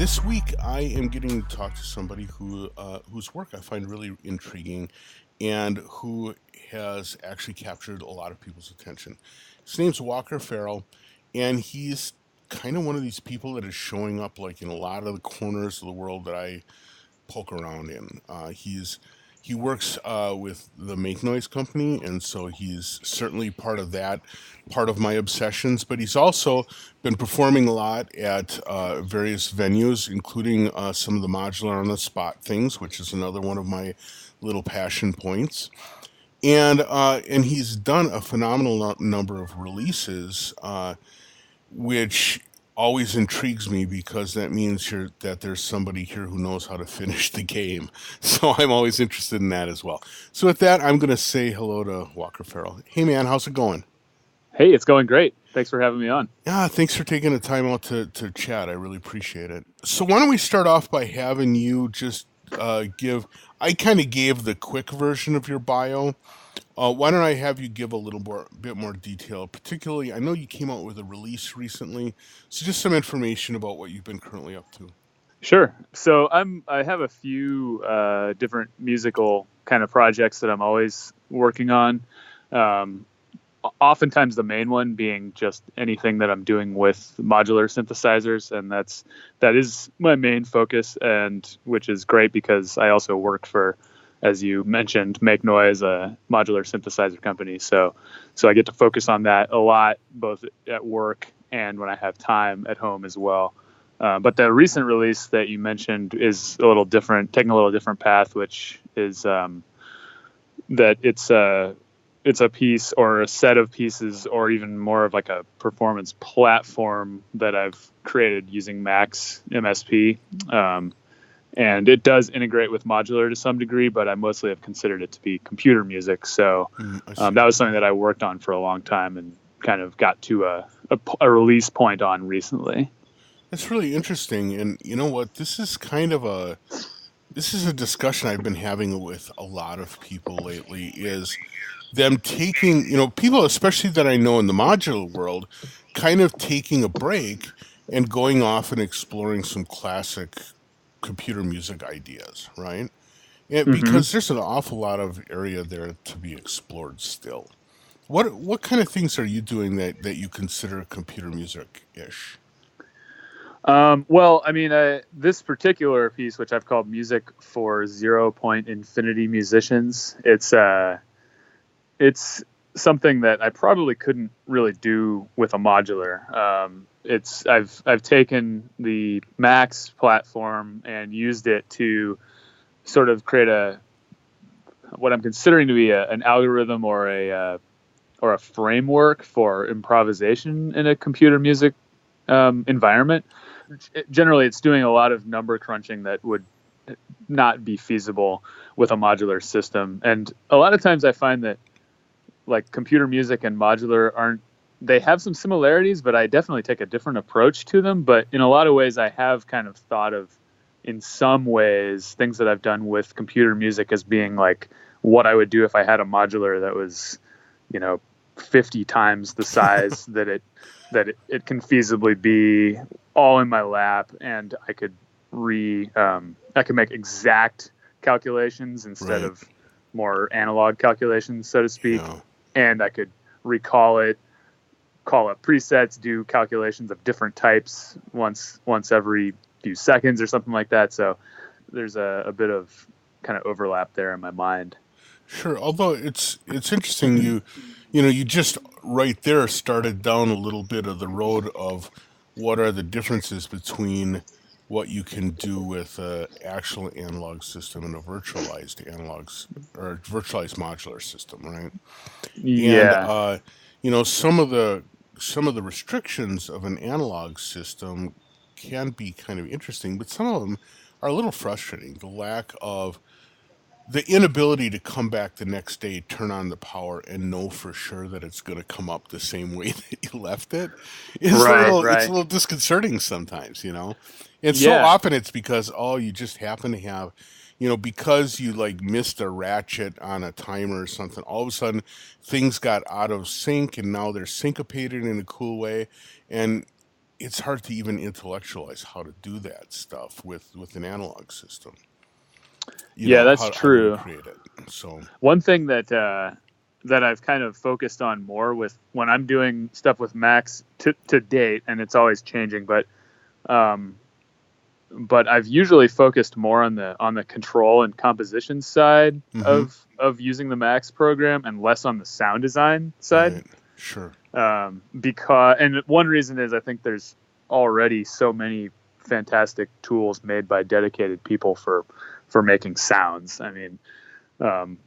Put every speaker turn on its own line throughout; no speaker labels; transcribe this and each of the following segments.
This week, I am getting to talk to somebody whose work I find really intriguing, and who has actually captured a lot of people's attention. His name's Walker Farrell, and he's kind of one of these people that is showing up like in a lot of the corners of the world that I poke around in. He works with the Make Noise company, and so he's certainly part of that, part of my obsessions. But he's also been performing a lot at various venues, including some of the modular on the spot things, which is another one of my little passion points. And he's done a phenomenal number of releases, which always intrigues me because that means that there's somebody here who knows how to finish the game. So I'm always interested in that as well. So with that, I'm going to say hello to Walker Farrell. Hey man, how's it going?
Hey, it's going great. Thanks for having me on.
Yeah, thanks for taking the time out to chat. I really appreciate it. So why don't we start off by having you just give. I kind of gave the quick version of your bio. Why don't I have you give a bit more detail? Particularly, I know you came out with a release recently, so just some information about what you've been currently up to.
Sure. So I have a few different musical kind of projects that I'm always working on. Um, Oftentimes the main one being just anything that I'm doing with modular synthesizers, and that is my main focus, and which is great because I also work for, as you mentioned, Make Noise, a modular synthesizer company. So I get to focus on that a lot, both at work and when I have time at home as well. But the recent release that you mentioned is a little different, taking a little different path, which is that it's a piece or a set of pieces, or even more of like a performance platform that I've created using Max MSP. And it does integrate with modular to some degree, but I mostly have considered it to be computer music. So that was something that I worked on for a long time and kind of got to a release point on recently.
That's really interesting, and you know what? This is a discussion I've been having with a lot of people lately. Is them taking, people, especially that I know in the modular world, kind of taking a break and going off and exploring some classic computer music ideas, right?
hmm
Because there's an awful lot of area there to be explored still. What kind of things are you doing that you consider computer music ish?
Well, I mean, this particular piece, which I've called Music for Zero Point Infinity Musicians, it's something that I probably couldn't really do with a modular. I've taken the Max platform and used it to sort of create what I'm considering to be an algorithm or a framework for improvisation in a computer music environment. Generally, it's doing a lot of number crunching that would not be feasible with a modular system, and a lot of times I find that like computer music and modular aren't, they have some similarities, but I definitely take a different approach to them. But in a lot of ways I have kind of thought of, in some ways, things that I've done with computer music as being like what I would do if I had a modular that was, you know, 50 times the size that it can feasibly be, all in my lap, and I could make exact calculations instead
Right.
of more analog calculations, so to speak,
Yeah.
and I could recall it, call up presets, do calculations of different types once every few seconds or something like that. So there's a bit of kind of overlap there in my mind.
Sure. Although it's interesting, you just right there started down a little bit of the road of what are the differences between what you can do with an actual analog system and a virtualized or virtualized modular system, right? And
Yeah.
some of the restrictions of an analog system can be kind of interesting, but some of them are a little frustrating. The inability to come back the next day, turn on the power, and know for sure that it's going to come up the same way that you left it is
Right,
it's a
right.
little disconcerting sometimes. And so
Yeah.
often it's because you just happen to have, because you like missed a ratchet on a timer or something. All of a sudden, things got out of sync, and now they're syncopated in a cool way, and it's hard to even intellectualize how to do that stuff with an analog system.
Yeah, that's
How to
true.
recreate it. So,
One thing that I've kind of focused on more with when I'm doing stuff with Max to date, and it's always changing, um, but I've usually focused more on the control and composition side
hmm,
of using the Max program, and less on the sound design side.
right, sure,
Because and one reason is I think there's already so many fantastic tools made by dedicated people for making sounds. I mean,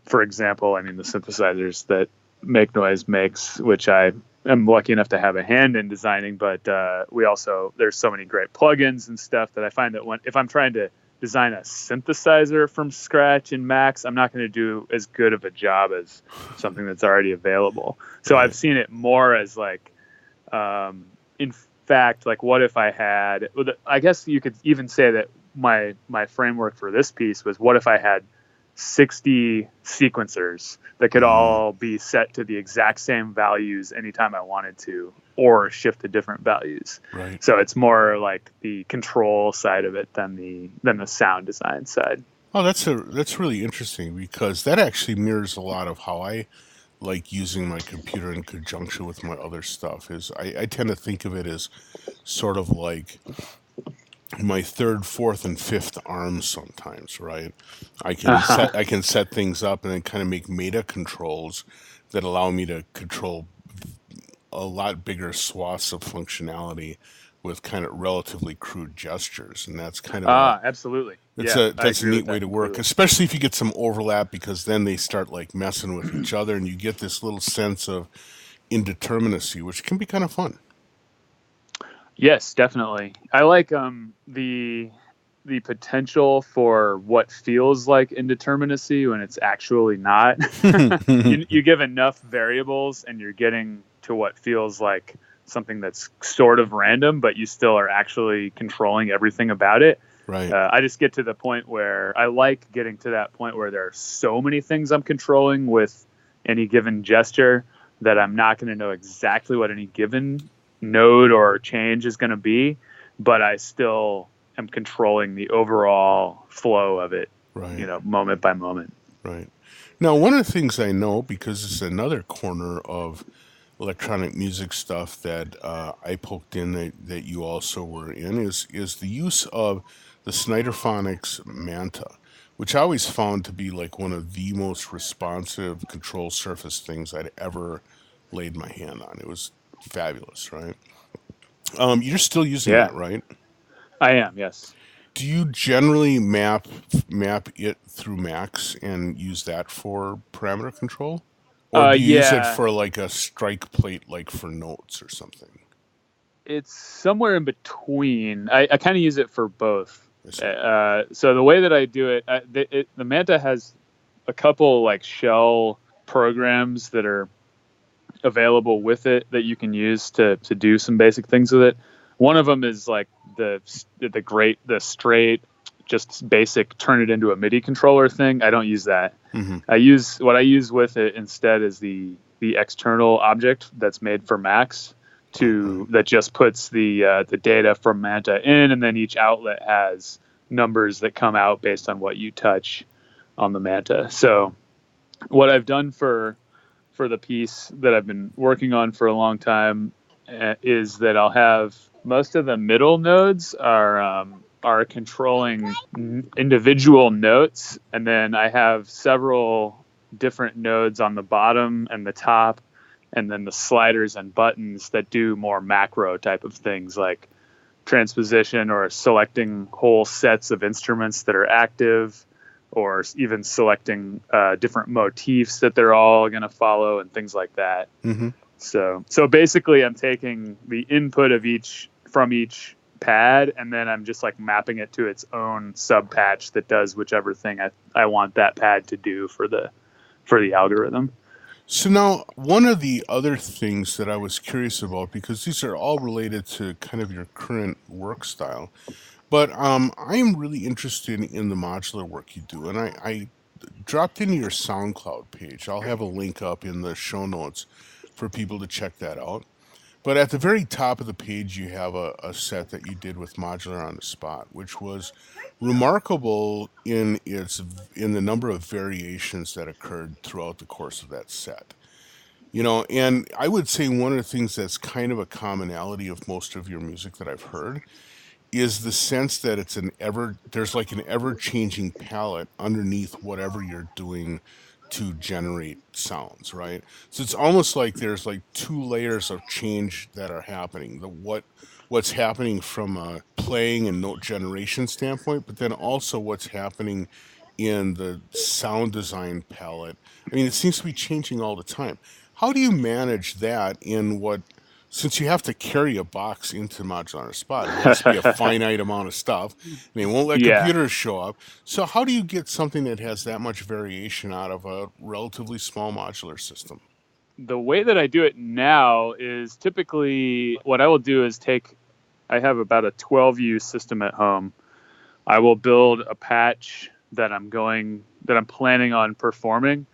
for example, I mean the synthesizers that Make Noise makes, which I am lucky enough to have a hand in designing, but we also there's so many great plugins and stuff that I find that if I'm trying to design a synthesizer from scratch in Max, I'm not going to do as good of a job as something that's already available. So I've
right,
seen it more as like, in fact, like what if I had? I guess you could even say that my framework for this piece was what if I had 60 sequencers that could
mm,
all be set to the exact same values anytime I wanted to, or shift to different values.
right.
So it's more like the control side of it than the sound design side.
Oh, that's really interesting because that actually mirrors a lot of how I like using my computer in conjunction with my other stuff. Is I tend to think of it as sort of like my third, fourth, and fifth arms sometimes, right?
Uh-huh.
I can set things up and then kind of make meta controls that allow me to control a lot bigger swaths of functionality with kind of relatively crude gestures, and that's kind of a
Absolutely. Yeah, I
that's a
agree with
neat way
that
to work,
completely.
especially if you get some overlap because then they start like messing with each other, and you get this little sense of indeterminacy, which can be kind of fun.
Yes, definitely. I like the potential for what feels like indeterminacy when it's actually not. You give enough variables and you're getting to what feels like something that's sort of random, but you still are actually controlling everything about it.
Right.
I just get to the point where I like getting to that point where there are so many things I'm controlling with any given gesture that I'm not going to know exactly what any given node or change is going to be, but I still am controlling the overall flow of it,
Right.
moment by moment.
Right. Now, one of the things I know, because it's another corner of electronic music stuff that I poked in that you also were in, is the use of the Snyderphonics Manta, which I always found to be like one of the most responsive control surface things I'd ever laid my hand on. It was fabulous, right? You're still using
Yeah,
that, right?
I am. Yes.
Do you generally map it through Max and use that for parameter control? Or do you use it
Yeah,
for like a strike plate, like for notes or something?
it's somewhere in between. I kind of use it for both.
I see.
So the way that I do it, the Manta has a couple like shell programs that are available with it that you can use to do some basic things with it. One of them is like the straight just basic turn it into a MIDI controller thing. I don't use that.
Hmm.
I use with it instead is the external object that's made for Macs
Oh, right.
to that just puts the data from Manta in, and then each outlet has numbers that come out based on what you touch on the Manta. So what I've done for the piece that I've been working on for a long time is that I'll have most of the middle nodes are controlling individual notes, and then I have several different nodes on the bottom and the top, and then the sliders and buttons that do more macro type of things like transposition or selecting whole sets of instruments that are active, or even selecting different motifs that they're all going to follow and things like that.
Hmm.
So basically, I'm taking the input of each from each pad, and then I'm just like mapping it to its own sub patch that does whichever thing I want that pad to do for the algorithm.
So now, one of the other things that I was curious about, because these are all related to kind of your current work style, but I am really interested in the modular work you do, and I dropped into your SoundCloud page. I'll have a link up in the show notes for people to check that out. But at the very top of the page, you have a set that you did with Modular on the Spot, which was remarkable in the number of variations that occurred throughout the course of that set. And I would say one of the things that's kind of a commonality of most of your music that I've heard is the sense that there's like an ever changing palette underneath whatever you're doing to generate sounds, right? So it's almost like there's like two layers of change that are happening. What's happening from a playing and note generation standpoint, but then also what's happening in the sound design palette. I mean, it seems to be changing all the time. How do you manage that since you have to carry a box into Modular Spot, it has to be a finite amount of stuff, and they won't let
Yeah.
computers show up. So how do you get something that has that much variation out of a relatively small modular system?
The way that I do it now is typically what I will do is I have about a 12U system at home. I will build a patch that I'm planning on performing,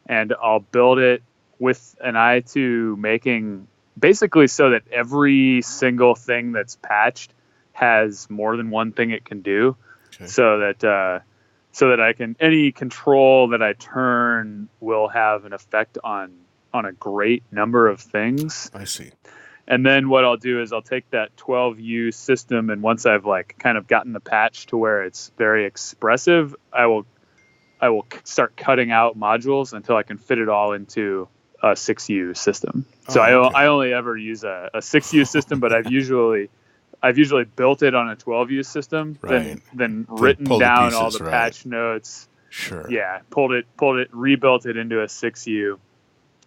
and I'll build it with an eye to making basically so that every single thing that's patched has more than one thing it can do. Okay. So that any control that I turn will have an effect on a great number of things.
I see.
And then what I'll do is I'll take that 12U system, and once I've like kind of gotten the patch to where it's very expressive, I will start cutting out modules until I can fit it all into a 6U system. So okay. I only ever use a 6U system, but I've usually built it on a 12U system, right. then written down pieces, all the patch notes.
Sure.
Yeah, pulled it, rebuilt it into a 6U,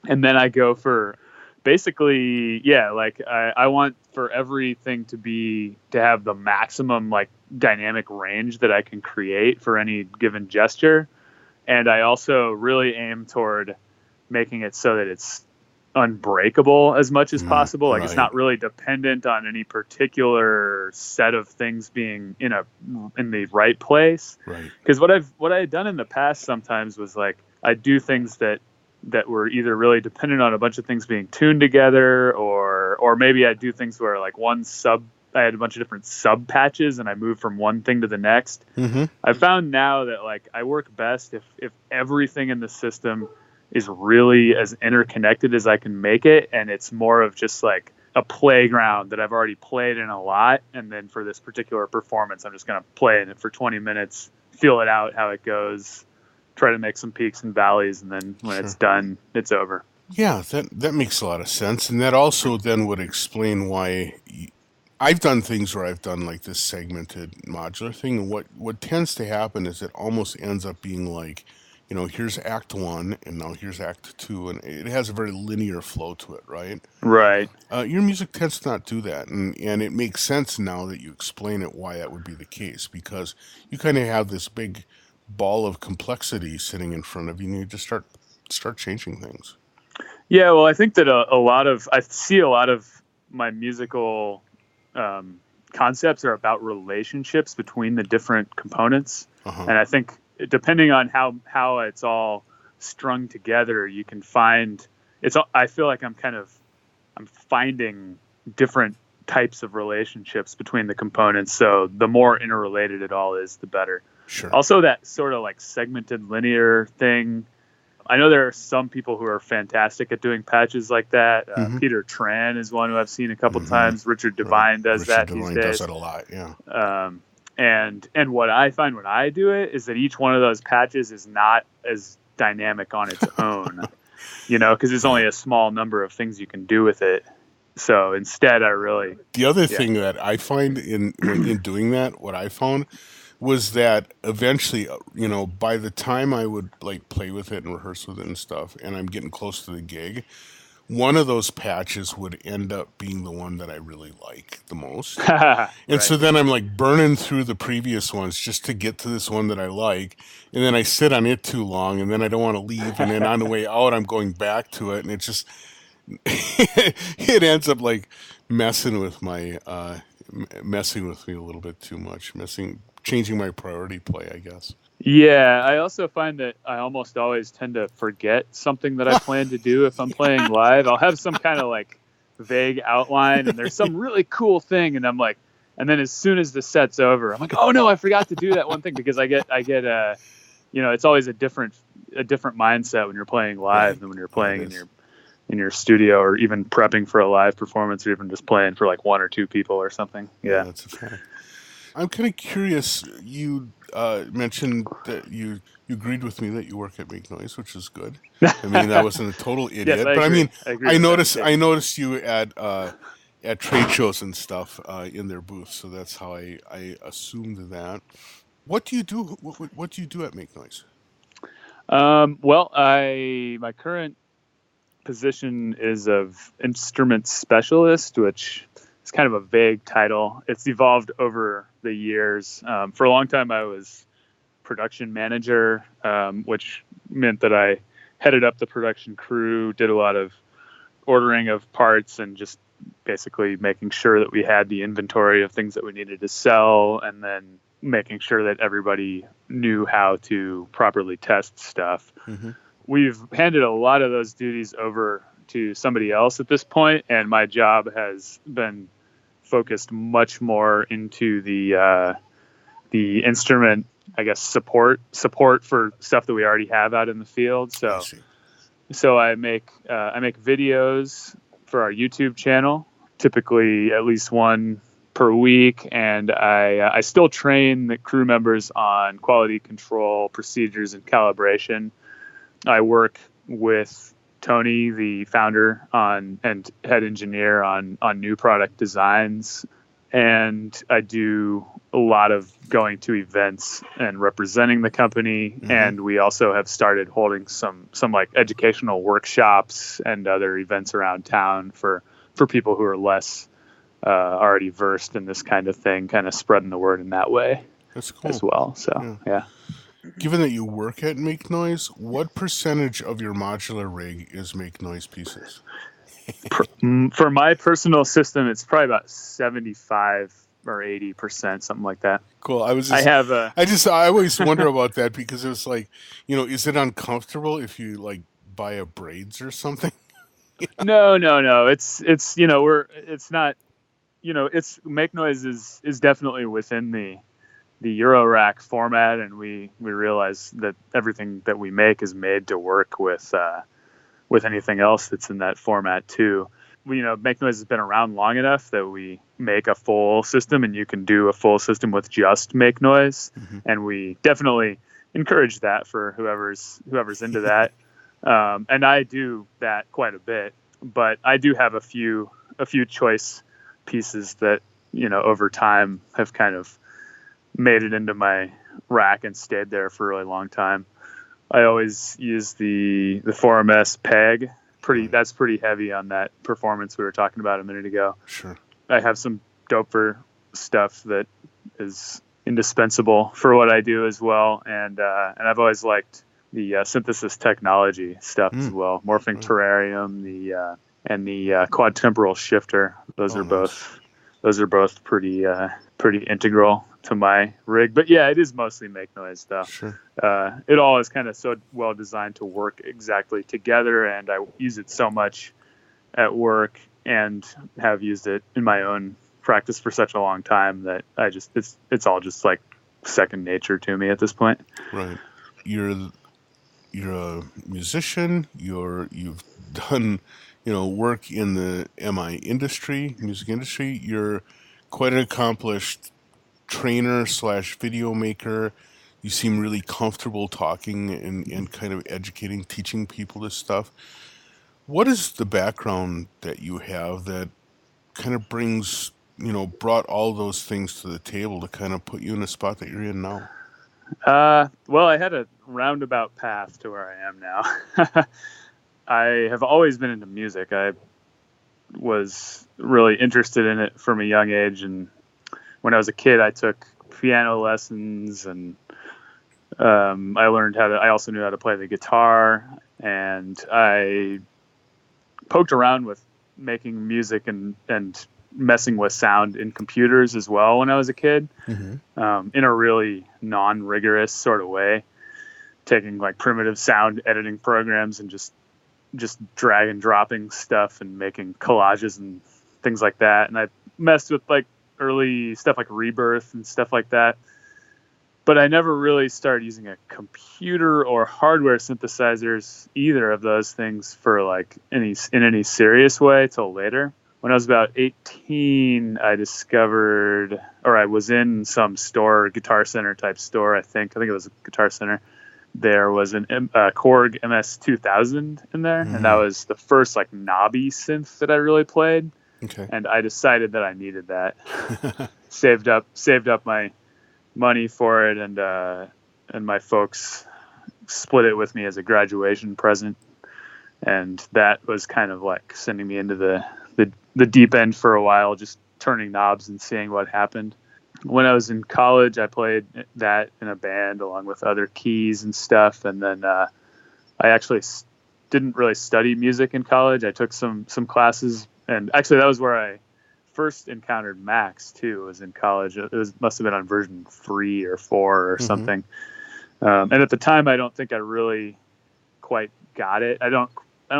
and then I go for basically, like I want for everything to have the maximum like dynamic range that I can create for any given gesture, and I also really aim toward making it so that it's unbreakable as much as possible. Like It's not really dependent on any particular set of things being in the right place.
Right.
Because what I had done in the past sometimes was like I do things that were either really dependent on a bunch of things being tuned together, or maybe I do things where like I had a bunch of different sub patches and I moved from one thing to the next.
Mm-hmm.
I found now that like I work best if everything in the system is really as interconnected as I can make it, and it's more of just like a playground that I've already played in a lot, and then for this particular performance I'm just going to play in it for 20 minutes, feel it out how it goes, try to make some peaks and valleys, and then when it's done, it's over.
Yeah, that makes a lot of sense, and that also then would explain why I've done things where I've done like this segmented modular thing, and what tends to happen is it almost ends up being like, here's Act 1, and now here's Act 2, and it has a very linear flow to it, right?
Right.
Your music tends to not do that, and it makes sense now that you explain it why that would be the case, because you kind of have this big ball of complexity sitting in front of you, and you just start changing things.
Yeah, well, I think that I see a lot of my musical concepts are about relationships between the different components, and I think depending on how it's all strung together, you can find I feel like I'm finding different types of relationships between the components. So the more interrelated it all is, the better.
Sure.
Also, that sort of like segmented linear thing. I know there are some people who are fantastic at doing patches like that. Peter Tran is one who I've seen a couple times. Richard Devine does that these days.
Does that a lot, yeah.
And what I find when I do it is that each one of those patches is not as dynamic on its own, because there's only a small number of things you can do with it. So instead,
the other thing that I find in doing that, what I found was that eventually, by the time I would like play with it and rehearse with it and stuff, and I'm getting close to the gig, one of those patches would end up being the one that I really like the most. And so then I'm like burning through the previous ones just to get to this one that I like. And then I sit on it too long, and then I don't want to leave. And then on the way out, I'm going back to it. And it just, it ends up like messing with me a little bit too much, changing my priority play, I guess.
Yeah, I also find that I almost always tend to forget something that I plan to do if I'm playing live. I'll have some kind of like vague outline, and there's some really cool thing, and I'm like, and then as soon as the set's over, I'm like, oh no, I forgot to do that one thing, because I get it's always a different mindset when you're playing live than when you're playing in your studio, or even prepping for a live performance, or even just playing for like one or two people or something. Yeah,
that's a fact. I'm kind of curious. You mentioned that you agreed with me that you work at Make Noise, which is good. I mean, I wasn't a total idiot,
yes,
but
agree.
I noticed you at trade shows and stuff in their booths, so that's how I assumed that. What do you do? What do you do at Make Noise?
Well, my current position is of instrument specialist, which is kind of a vague title. It's evolved over the years. For a long time, I was production manager, which meant that I headed up the production crew, did a lot of ordering of parts, and just basically making sure that we had the inventory of things that we needed to sell, and then making sure that everybody knew how to properly test stuff. Mm-hmm. We've handed a lot of those duties over to somebody else at this point, and my job has been focused much more into the instrument, I guess, support for stuff that we already have out in the field. So I make videos for our YouTube channel, typically at least one per week, and I still train the crew members on quality control procedures and calibration. I work with Tony, the founder and head engineer, on new product designs, and I do a lot of going to events and representing the company. Mm-hmm. And we also have started holding some like educational workshops and other events around town for people who are less already versed in this kind of thing, kind of spreading the word in that way.
That's cool.
As well. So yeah.
Given that you work at Make Noise, what percentage of your modular rig is Make Noise pieces?
For my personal system, it's probably about 75 or 80%, something like that.
Cool. I always wonder about that, because it was like, is it uncomfortable if you like buy a braids or something?
No. It's it's not, it's Make Noise is definitely within the Eurorack format, and we realize that everything that we make is made to work with anything else that's in that format too. Make Noise has been around long enough that we make a full system, and you can do a full system with just Make Noise. Mm-hmm. And we definitely encourage that for whoever's into that. And I do that quite a bit, but I do have a few choice pieces that, over time have kind of made it into my rack and stayed there for a really long time. I always use the 4MS PEG. That's pretty heavy on that performance we were talking about a minute ago.
Sure.
I have some doper stuff that is indispensable for what I do as well, and I've always liked the synthesis technology stuff as well. Morphing Terrarium, and the quad temporal shifter. Those are both pretty integral to my rig. But yeah, it is mostly Make Noise stuff.
Sure.
It all is kind of so well designed to work exactly together, and I use it so much at work and have used it in my own practice for such a long time that it's all just like second nature to me at this point.
Right. You're a musician. You've done work in the music industry. You're quite an accomplished trainer / video maker. You seem really comfortable talking and kind of educating, teaching people this stuff. What is the background that you have that kind of brought all those things to the table to kind of put you in the spot that you're in now?
Well, I had a roundabout path to where I am now. I have always been into music. I was really interested in it from a young age, and when I was a kid, I took piano lessons, and I also knew how to play the guitar, and I poked around with making music and messing with sound in computers as well when I was a kid, mm-hmm. In a really non-rigorous sort of way, taking like primitive sound editing programs and just just drag and dropping stuff and making collages and things like that. And I messed with like early stuff like Rebirth and stuff like that. But I never really started using a computer or hardware synthesizers, either of those things, for like in any serious way till later. When I was about 18, I discovered, or I was in some store, Guitar Center type store, I think it was a Guitar Center. There was an Korg MS-2000 in there, and that was the first like knobby synth that I really played.
Okay.
And I decided that I needed that. saved up my money for it, and my folks split it with me as a graduation present, and that was kind of like sending me into the deep end for a while, just turning knobs and seeing what happened. When I was in college, I played that in a band along with other keys and stuff, and then I actually didn't really study music in college. I took some classes, and actually that was where I first encountered Max too. Was in college. Must have been on version 3 or 4 or something. And at the time, I don't think I really quite got it. I don't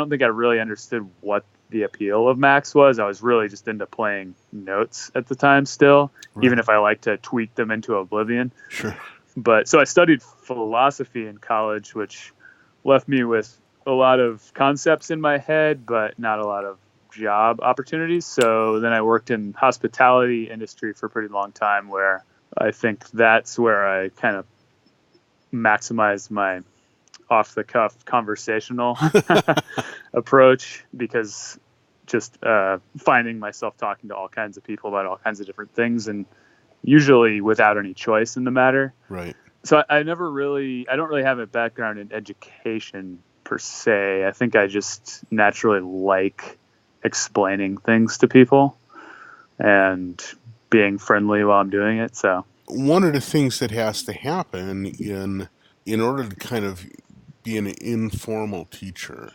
think I really understood what the appeal of Max was. I was really just into playing notes at the time still, even if I like to tweak them into oblivion.
Sure.
But so I studied philosophy in college, which left me with a lot of concepts in my head, but not a lot of job opportunities. So then I worked in hospitality industry for a pretty long time, where I think that's where I kind of maximized my off the cuff conversational approach, because just finding myself talking to all kinds of people about all kinds of different things, and usually without any choice in the matter.
Right.
So I don't really have a background in education per se. I think I just naturally like explaining things to people and being friendly while I'm doing it. So
one of the things that has to happen in order to kind of be an informal teacher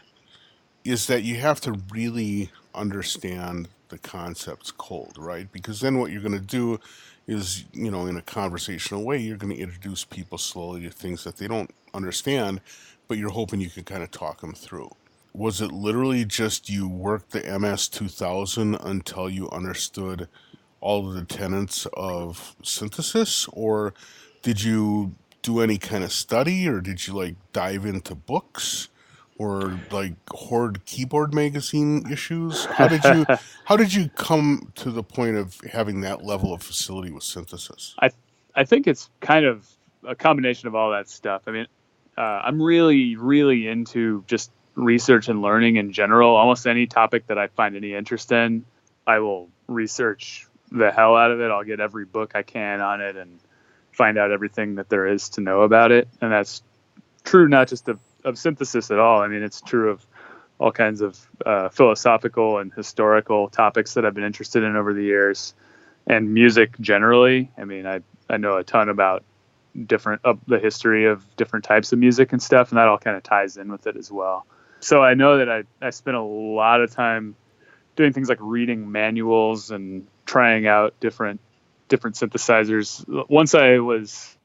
is that you have to really understand the concepts cold, right? Because then what you're going to do is, in a conversational way, you're going to introduce people slowly to things that they don't understand, but you're hoping you can kind of talk them through. Was it literally just you worked the MS-2000 until you understood all of the tenets of synthesis, or did you do any kind of study, or did you like dive into books, or like hoard keyboard magazine issues? How did you come to the point of having that level of facility with synthesis?
I think it's kind of a combination of all that stuff. I mean, I'm really, really into just research and learning in general. Almost any topic that I find any interest in, I will research the hell out of it. I'll get every book I can on it and find out everything that there is to know about it. And that's true not just of synthesis at all. I mean, it's true of all kinds of philosophical and historical topics that I've been interested in over the years, and music generally. I mean, I know a ton about the history of different types of music and stuff, and that all kind of ties in with it as well. So I know that I spent a lot of time doing things like reading manuals and trying out different synthesizers. Once I was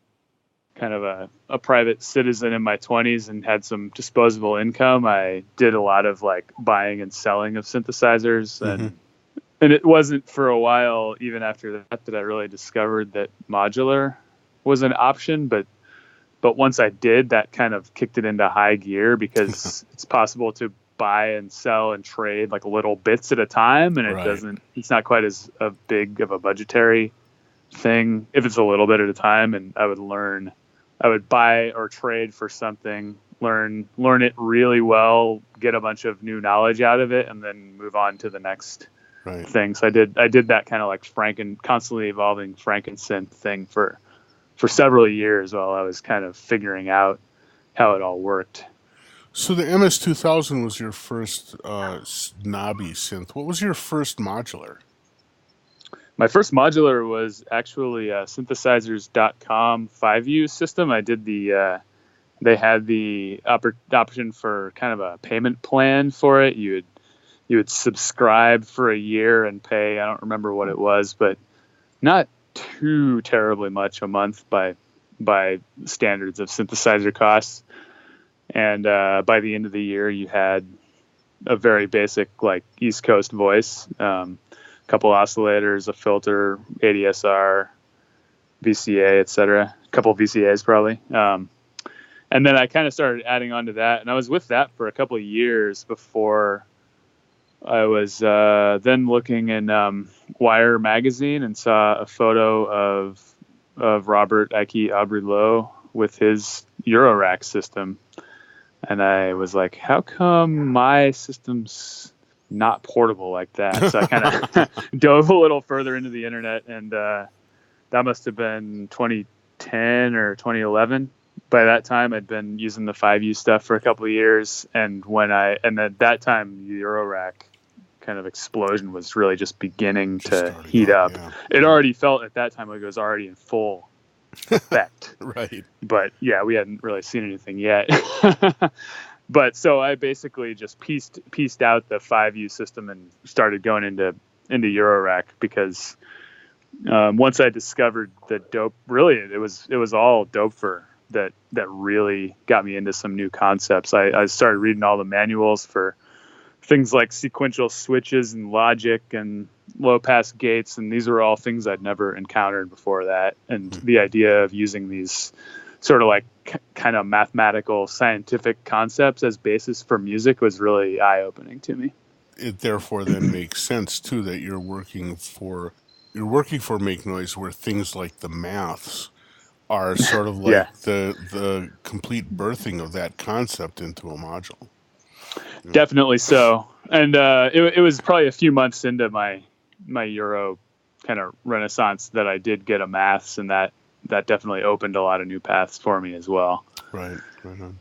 kind of a private citizen in my 20s and had some disposable income, I did a lot of like buying and selling of synthesizers. And it wasn't for a while, even after that I really discovered that modular was an option. But once I did, that kind of kicked it into high gear, because it's possible to buy and sell and trade like little bits at a time, and it's not quite as big of a budgetary thing if it's a little bit at a time. And I would buy or trade for something, learn it really well, get a bunch of new knowledge out of it, and then move on to the next thing. So I did that kind of like constantly evolving Franken-synth thing for several years while I was kind of figuring out how it all worked.
So the MS-2000 was your first knobby synth. What was your first modular?
My first modular was actually a synthesizers.com 5U system. I did they had the option for kind of a payment plan for it. You would subscribe for a year and pay, I don't remember what it was, but not too terribly much a month by standards of synthesizer costs. And by the end of the year, you had a very basic like East Coast voice, couple oscillators, a filter, ADSR, VCA, etc. A couple of VCAs probably. And then I kind of started adding on to that, and I was with that for a couple of years before I was then looking in Wire magazine and saw a photo of Robert Ike Aubrey-Lowe with his Eurorack system. And I was like, how come my system's not portable like that? So I kind of dove a little further into the internet, and that must have been 2010 or 2011. By that time, I'd been using the 5U stuff for a couple of years. And at that time, the Eurorack kind of explosion was really just beginning to heat up. Yeah. It already felt at that time like it was already in full effect.
Right.
But yeah, we hadn't really seen anything yet. But so I basically just pieced out the 5U system and started going into Eurorack, because once I discovered the dope, really it was all Dopefer that really got me into some new concepts. I started reading all the manuals for things like sequential switches and logic and low pass gates, and these were all things I'd never encountered before that. And the idea of using these sort of like kind of mathematical scientific concepts as basis for music was really eye-opening to me.
It therefore then makes sense too that you're working for Make Noise, where things like the maths are sort of like the complete birthing of that concept into a module.
Definitely so. And it was probably a few months into my Euro kind of renaissance that I did get a maths, and that definitely opened a lot of new paths for me as well.
Right on.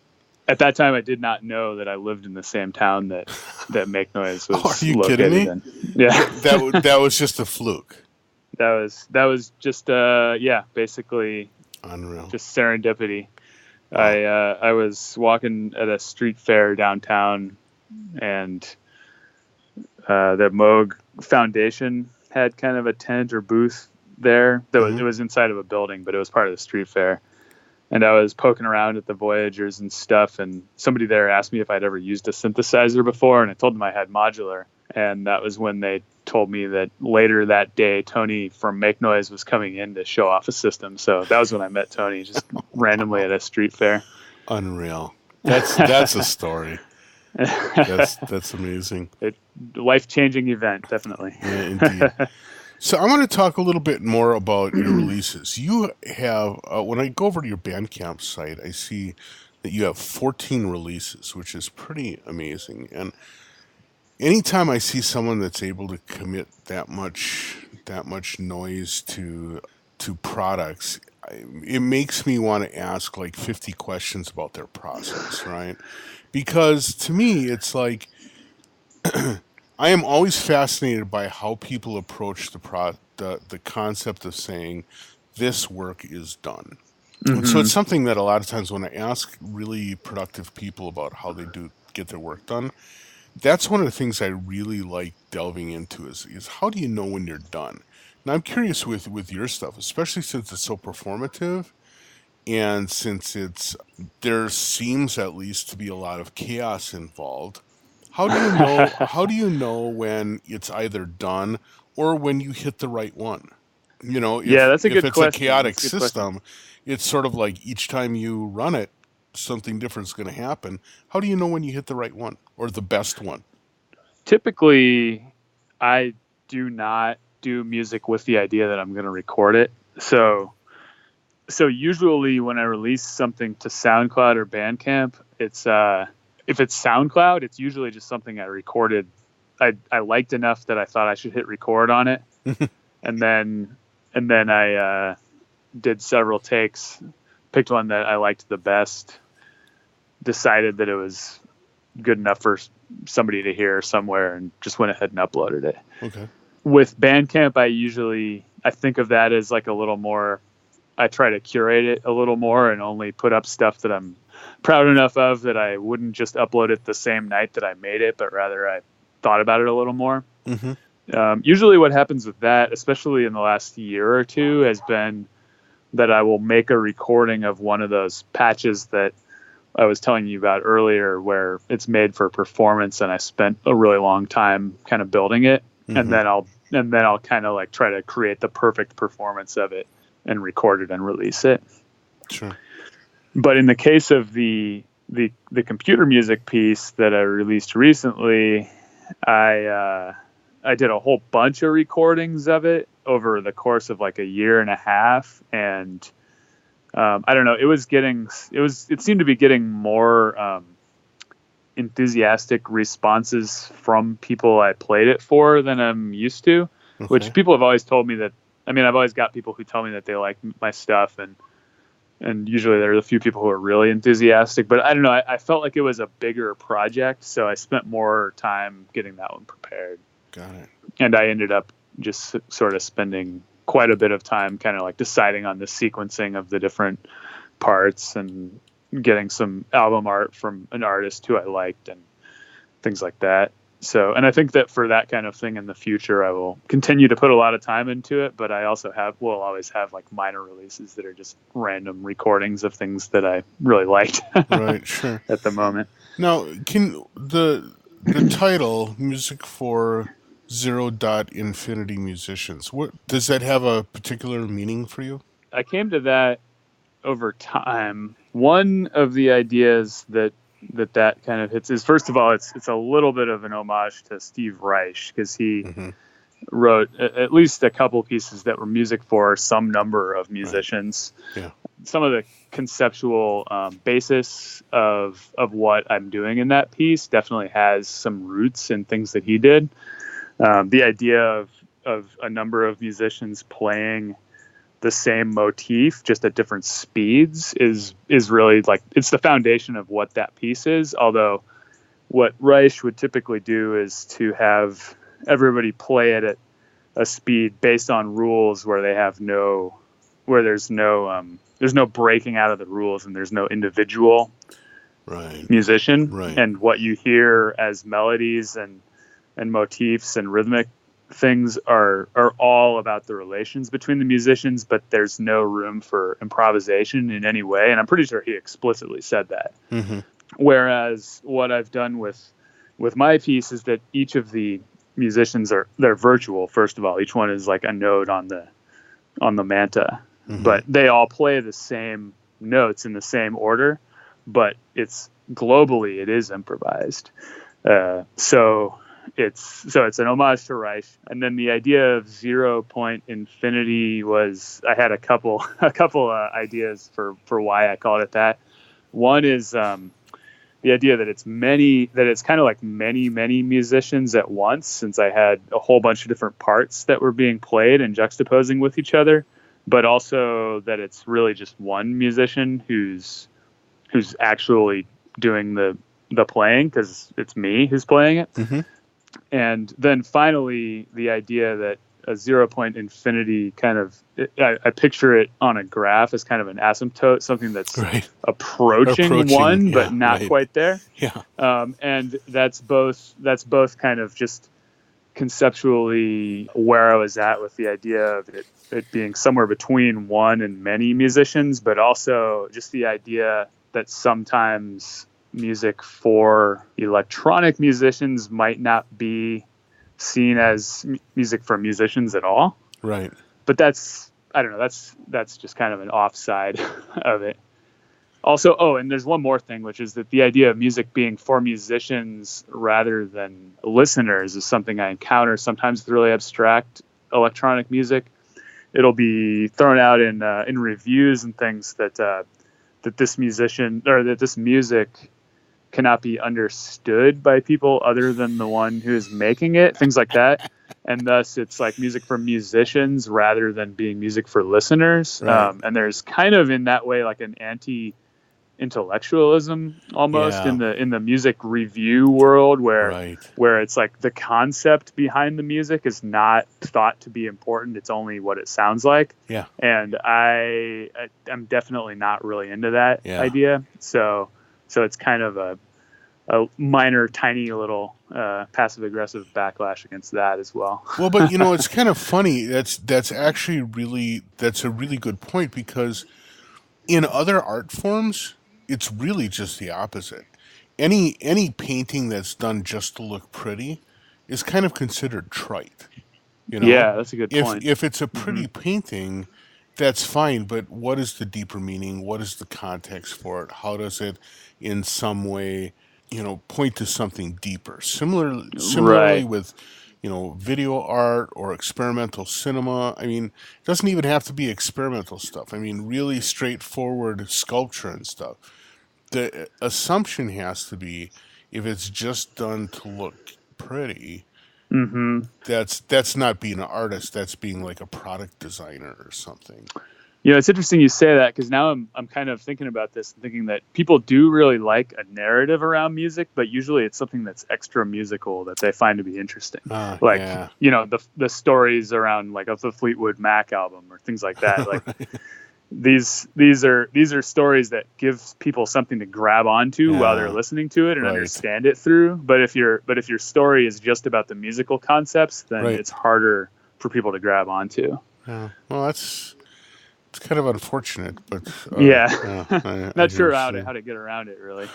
At that time, I did not know that I lived in the same town that Make Noise was
Are you
located
kidding me?
in. Yeah.
That was just a fluke.
That was just basically
unreal.
Just serendipity. Wow. I was walking at a street fair downtown, and the Moog Foundation had kind of a tent or booth there. It was inside of a building, but it was part of the street fair. And I was poking around at the Voyagers and stuff, and somebody there asked me if I'd ever used a synthesizer before, and I told them I had modular. And that was when they told me that later that day, Tony from Make Noise was coming in to show off a system. So that was when I met Tony, just randomly at a street fair.
Unreal. That's a story. That's amazing.
Life-changing event, definitely.
Yeah, indeed. So I want to talk a little bit more about your releases. You have, when I go over to your Bandcamp site, I see that you have 14 releases, which is pretty amazing. And anytime I see someone that's able to commit that much noise to products, it makes me want to ask like 50 questions about their process, right? Because to me, it's like I am always fascinated by how people approach the concept of saying this work is done. Mm-hmm. And so it's something that a lot of times when I ask really productive people about how they do get their work done, that's one of the things I really like delving into is how do you know when you're done? Now I'm curious with your stuff, especially since it's so performative, and since there seems at least to be a lot of chaos involved. How do you know? How do you know when it's either done or when you hit the right one? You know,
that's a good question.
If it's a chaotic system, it's sort of like each time you run it, something different is going to happen. How do you know when you hit the right one or the best one?
Typically, I do not do music with the idea that I'm going to record it. So usually when I release something to SoundCloud or Bandcamp, it's if it's SoundCloud, it's usually just something I recorded. I liked enough that I thought I should hit record on it, and then I did several takes, picked one that I liked the best, decided that it was good enough for somebody to hear somewhere, and just went ahead and uploaded it.
Okay.
With Bandcamp, I think of that as like a little more. I try to curate it a little more and only put up stuff that I'm proud enough of that I wouldn't just upload it the same night that I made it, but rather I thought about it a little more. Mm-hmm. Usually what happens with that, especially in the last year or two, has been that I will make a recording of one of those patches that I really like, and then I'll just kind of I was telling you about earlier, where it's made for performance, and I spent a really long time kind of building it, and then I'll kind of like try to create the perfect performance of it and record it and release it.
Sure.
But in the case of the computer music piece that I released recently, I did a whole bunch of recordings of it over the course of like a year and a half, and I don't know, it seemed to be getting more enthusiastic responses from people I played it for than I'm used to, which people have always told me that. I mean, I've always got people who tell me that they like my stuff, and usually there are a few people who are really enthusiastic, but I don't know, I felt like it was a bigger project, so I spent more time getting that one prepared.
Got it.
And I ended up just sort of spending quite a bit of time kind of like deciding on the sequencing of the different parts and getting some album art from an artist who I liked and things like that. So, and I think that for that kind of thing in the future, I will continue to put a lot of time into it, but I also will always have like minor releases that are just random recordings of things that I really liked.
Right, sure.
At the moment.
Now, can the title, Music for Infinity Musicians, what does that have a particular meaning for you?
I came to that over time. One of the ideas that kind of hits is, first of all, it's a little bit of an homage to Steve Reich, because he wrote at least a couple pieces that were music for some number of musicians. Right. Yeah. Some of the conceptual basis of what I'm doing in that piece definitely has some roots in things that he did. The idea of a number of musicians playing the same motif just at different speeds is really like, it's the foundation of what that piece is. Although what Reich would typically do is to have everybody play it at a speed based on rules where there's no breaking out of the rules, and there's no individual musician. Right. And what you hear as melodies and motifs and rhythmic things are all about the relations between the musicians, but there's no room for improvisation in any way. And I'm pretty sure he explicitly said that. Mm-hmm. Whereas what I've done with my piece is that each of the musicians they're virtual. First of all, each one is like a note on the manta, but they all play the same notes in the same order, but it is improvised. So it's an homage to Reich. And then the idea of 0.infinity was, I had a couple ideas for why I called it that. One is the idea that it's kind of like many musicians at once, since I had a whole bunch of different parts that were being played and juxtaposing with each other, but also that it's really just one musician who's actually doing the playing, because it's me who's playing it. Mm-hmm. And then finally, the idea that a 0.infinity kind of, I picture it on a graph as kind of an asymptote, something that's approaching one, but not quite there. Yeah. And that's both kind of just conceptually where I was at with the idea of it being somewhere between one and many musicians, but also just the idea that sometimes music for electronic musicians might not be seen as music for musicians at all. Right. But that's just kind of an offside of it. Also, and there's one more thing, which is that the idea of music being for musicians rather than listeners is something I encounter sometimes with really abstract electronic music. It'll be thrown out in reviews and things that this musician, or that this music cannot be understood by people other than the one who is making it, things like that. And thus it's like music for musicians rather than being music for listeners. Right. And there's kind of in that way like an anti-intellectualism almost in the music review world, where it's like the concept behind the music is not thought to be important. It's only what it sounds like. Yeah. And I'm definitely not really into that idea. So it's kind of a minor, tiny little passive-aggressive backlash against that as well.
Well, but it's kind of funny. That's a really good point, because in other art forms, it's really just the opposite. Any painting that's done just to look pretty is kind of considered trite. You know,
Yeah, that's a good point.
if it's a
Hmm.
pretty painting, that's fine. But what is the deeper meaning? What is the context for it? How does it, in some way, point to something deeper? Similarly
Right.
with, video art or experimental cinema. I mean, it doesn't even have to be experimental stuff. I mean, really straightforward sculpture and stuff. The assumption has to be, if it's just done to look pretty,
Hmm.
that's not being an artist. That's being like a product designer or something.
It's interesting you say that, because now I'm kind of thinking about this and thinking that people do really like a narrative around music, but usually it's something that's extra musical that they find to be interesting. Like,
Yeah.
the stories around like of the Fleetwood Mac album or things like that. Like
Right.
these are stories that give people something to grab onto while they're
Yeah.
listening to it and
Right.
understand it through. But if your story is just about the musical concepts, then
Right.
it's harder for people to grab onto.
Yeah. Well, it's kind of unfortunate, but
Yeah.
yeah, I
Not
hear what
sure
you're
how to
saying.
how to get around it really.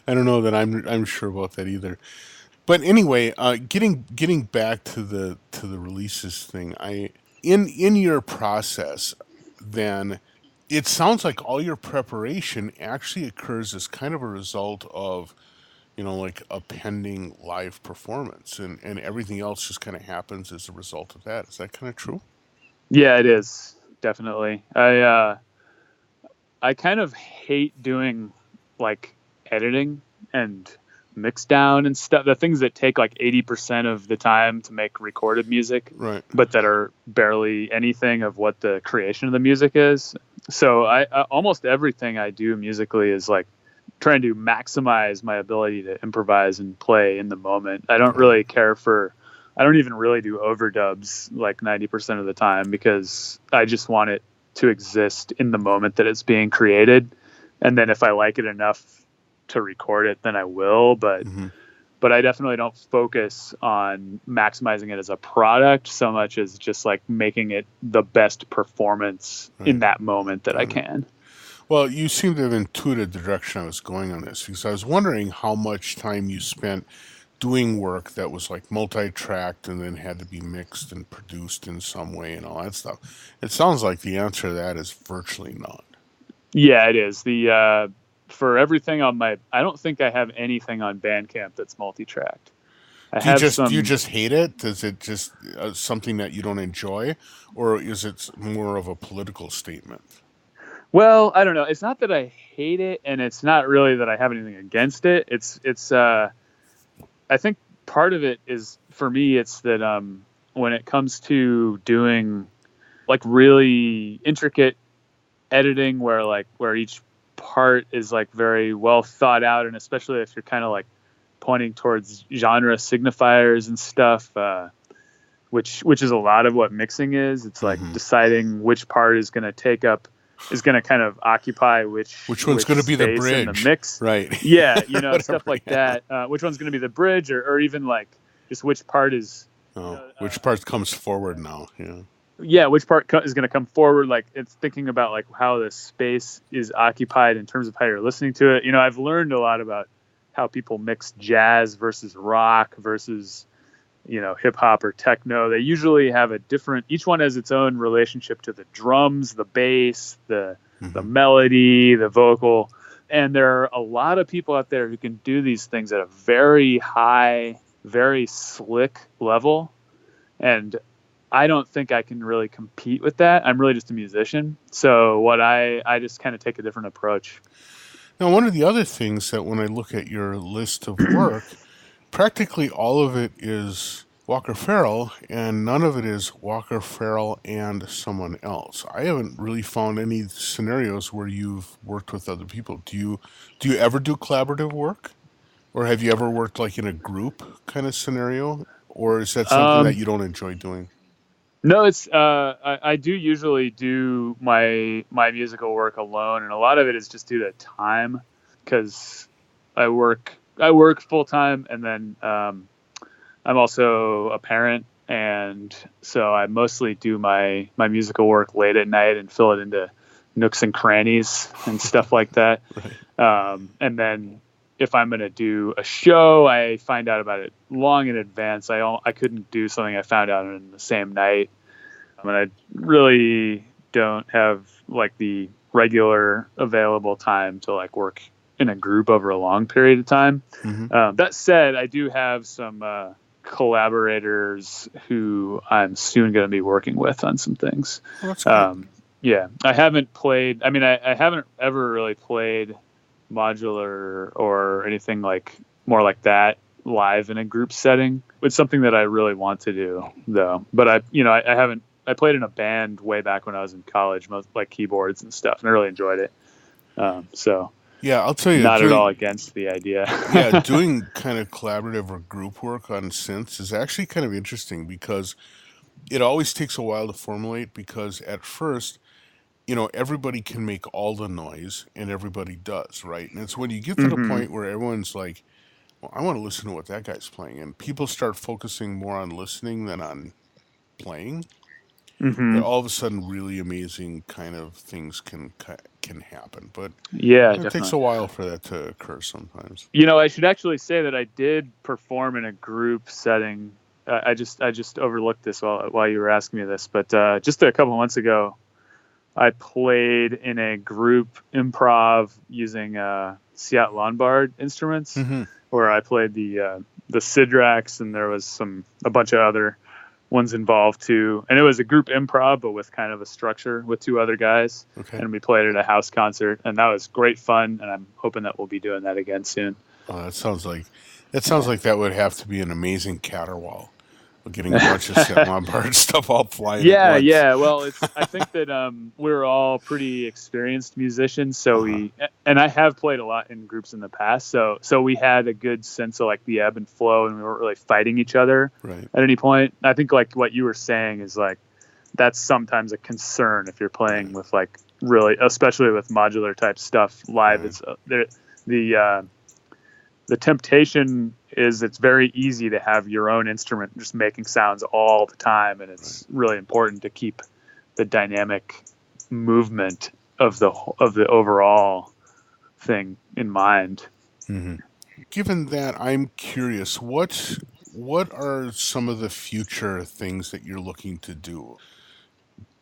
I don't know that I'm sure about that either. But anyway, getting back to the releases thing, in your process, then it sounds like all your preparation actually occurs as kind of a result of, like a pending live performance, and everything else just kind of happens as a result of that. Is that kind of true?
Yeah, it is. Definitely. I kind of hate doing like editing and mix down and stuff. The things that take like 80% of the time to make recorded music,
Right.
but that are barely anything of what the creation of the music is. So I almost everything I do musically is like trying to maximize my ability to improvise and play in the moment.
Right.
I don't even really do overdubs like 90% of the time, because I just want it to exist in the moment that it's being created. And then if I like it enough to record it, then I will.
Hmm.
But I definitely don't focus on maximizing it as a product so much as just like making it the best performance in
Right.
that moment that I
Right.
can.
Well, you seem to have intuited the direction I was going on this, because I was wondering how much time you spent doing work that was like multi-tracked and then had to be mixed and produced in some way and all that stuff. It sounds like the answer to that is virtually none.
Yeah, it is. For everything on I don't think I have anything on Bandcamp that's multi-tracked. I have
Do you
some.
just hate it? Is it just something that you don't enjoy, or is it more of a political statement?
Well, I don't know. It's not that I hate it, and it's not really that I have anything against it. I think part of it is, for me, it's that when it comes to doing like really intricate editing, where each part is like very well thought out, and especially if you're kind of like pointing towards genre signifiers and stuff, which is a lot of what mixing is. It's like
Hmm.
deciding which part is going to kind of occupy
Which one's
which
going to be the
space in the
bridge?
mix.
Right.
Yeah, stuff
Whatever.
like
Yeah.
that. Which one's going to be the bridge, or even like just which part is,
Oh, which part comes forward now? Yeah.
yeah, which part is going to come forward. Like, it's thinking about like how the space is occupied in terms of how you're listening to it. I've learned a lot about how people mix jazz versus rock versus hip hop or techno. They usually have each one has its own relationship to the drums, the bass, the
Hmm.
melody, the vocal. And there are a lot of people out there who can do these things at a very high, very slick level. And I don't think I can really compete with that. I'm really just a musician. So I just kind of take a different approach.
Now, one of the other things that when I look at your list of work, practically all of it is Walker Farrell, and none of it is Walker Farrell and someone else. I haven't really found any scenarios where you've worked with other people. Do you ever do collaborative work, or have you ever worked like in a group kind of scenario, or is that something that
Um,
you don't enjoy doing?
no, it's I do usually do my musical work alone, and a lot of it is just due to time, because I work full time, and then I'm also a parent, and so I mostly do my musical work late at night and fill it into nooks and crannies and stuff like that.
Right.
And then if I'm going to do a show, I find out about it long in advance. I couldn't do something I found out in the same night. I mean, I really don't have like the regular available time to like work in a group over a long period of time.
Mm-hmm.
That said, I do have some collaborators who I'm soon going to be working with on some things.
Well, that's good.
Yeah, I haven't played. I mean, I haven't ever really played modular or anything like more like that live in a group setting. It's something that I really want to do, though. But I haven't. I played in a band way back when I was in college, most like keyboards and stuff, and I really enjoyed it. So
Yeah, I'll tell you,
not at all against the idea.
yeah, doing kind of collaborative or group work on synths is actually kind of interesting because it always takes a while to formulate because at first, everybody can make all the noise and everybody does, right? And it's when you get to the
hmm
point where everyone's like, well, I want to listen to what that guy's playing, and people start focusing more on listening than on playing, that
hmm
all of a sudden really amazing kind of things can happen. But
Yeah,
it takes a
definitely.
while for that to occur sometimes.
I should actually say that I did perform in a group setting. I just overlooked this while you were asking me this, but just a couple months ago, I played in a group improv using Seattle Lombard instruments,
Hmm.
where I played the Sidrax, and there was a bunch of other ones involved too. And it was a group improv, but with kind of a structure with two other guys.
Okay.
And we played at a house concert, and that was great fun. And I'm hoping that we'll be doing that again soon.
Oh, that sounds like
Yeah.
that would have to be an amazing caterwaul. Getting a bunch of St. Lombard stuff all flying at
Yeah,
once.
yeah. Well, I think that we're all pretty experienced musicians, so
Uh-huh.
and I have played a lot in groups in the past, so we had a good sense of like the ebb and flow, and we weren't really fighting each other
Right.
at any point. I think like what you were saying is like that's sometimes a concern if you're playing
Right.
with like really, especially with modular type stuff live.
Right.
It's the temptation is it's very easy to have your own instrument just making sounds all the time, and
Right.
it's really important to keep the dynamic movement of the overall thing in mind.
Hmm. Given that, I'm curious, what are some of the future things that you're looking to do?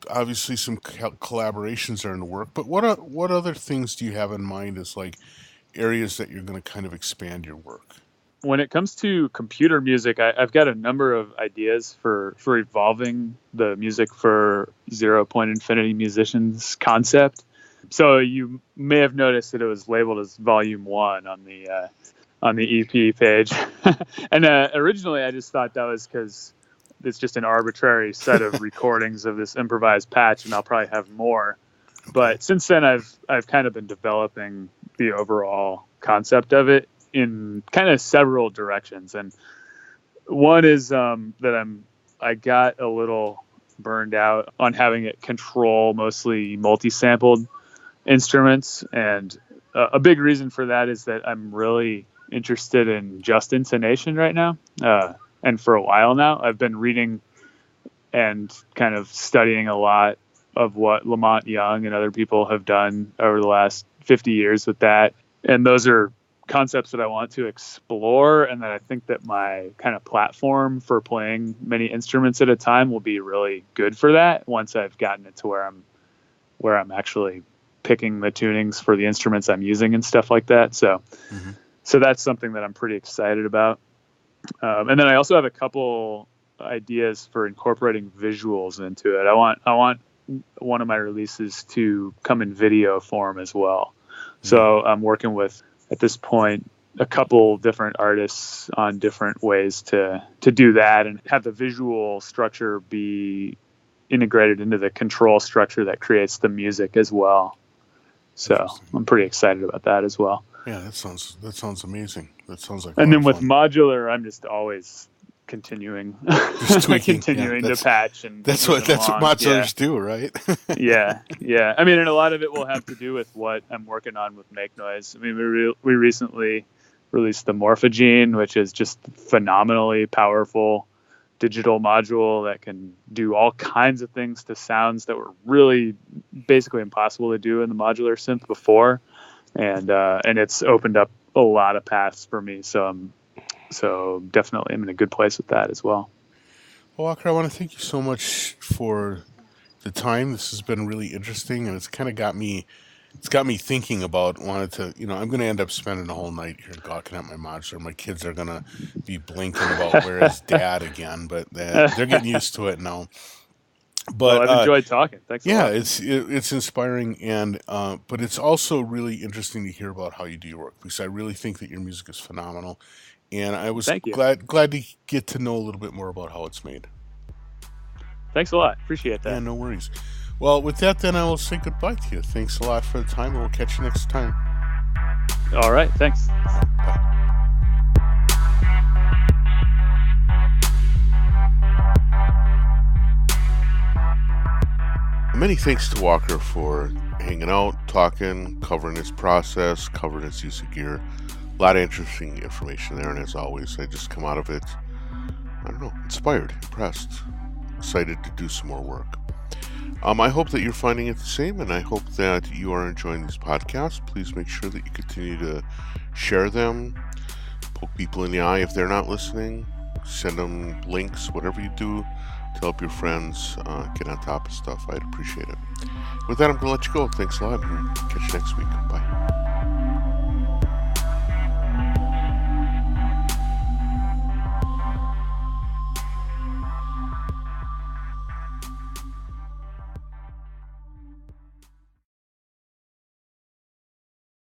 Obviously, some collaborations are in the work, but what other things do you have in mind as like areas that you're going to kind of expand your work?
When it comes to computer music, I've got a number of ideas for evolving the music for Zero Point Infinity Musicians concept. So you may have noticed that it was labeled as Volume One on the EP page, and originally I just thought that was because it's just an arbitrary set of recordings of this improvised patch, and I'll probably have more.
Okay.
But since then, I've kind of been developing the overall concept of it in kind of several directions, and one is that I got a little burned out on having it control mostly multi-sampled instruments, and a big reason for that is that I'm really interested in just intonation right now, and for a while now I've been reading and kind of studying a lot of what Lamont Young and other people have done over the last 50 years with that. And those are concepts that I want to explore, and that I think that my kind of platform for playing many instruments at a time will be really good for that once I've gotten it to where I'm actually picking the tunings for the instruments I'm using and stuff like that. So
Hmm.
so that's something that I'm pretty excited about. And then I also have a couple ideas for incorporating visuals into it. I want one of my releases to come in video form as well. So I'm working with, at this point, a couple different artists on different ways to do that and have the visual structure be integrated into the control structure that creates the music as well. So
Interesting.
I'm pretty excited about that as well.
Yeah, that sounds amazing. That sounds like a
And
lot
then
of
with
fun.
modular, I'm just always continuing,
Just tweaking. Yeah,
continuing to
that's
patch and
that's what
moving
that's what
along. Yeah.
modulars do, right?
Yeah, yeah. I mean, and a lot of it will have to do with what I'm working on with Make Noise. I mean, we recently released the Morphogene, which is just phenomenally powerful digital module that can do all kinds of things to sounds that were really basically impossible to do in the modular synth before, and it's opened up a lot of paths for me. So definitely I'm in a good place with that as well.
Well, Walker, I want to thank you so much for the time. This has been really interesting, and it's got me thinking about wanted to, I'm going to end up spending the whole night here gawking at my modular. My kids are going to be blinking about where is dad again, but they're getting used to it now.
Well,
But
I've enjoyed talking. Thanks a
yeah,
lot.
it's inspiring, and but it's also really interesting to hear about how you do your work, because I really think that your music is phenomenal, and I was
Thank you.
glad to get to know a little bit more about how it's made.
Thanks a lot. Appreciate
Yeah,
that.
no worries. Well, with that, then I will say goodbye to you. Thanks a lot for the time, and we'll catch you next time.
All right. Thanks.
Bye. Many thanks to Walker for hanging out, talking, covering his process, covering his use of gear. A lot of interesting information there, and as always, I just come out of it, I don't know, inspired, impressed, excited to do some more work. I hope that you're finding it the same, and I hope that you are enjoying these podcasts. Please make sure that you continue to share them, poke people in the eye if they're not listening, send them links, whatever you do to help your friends get on top of stuff. I'd appreciate it. With that, I'm going to let you go. Thanks a lot, and catch you next week. Bye.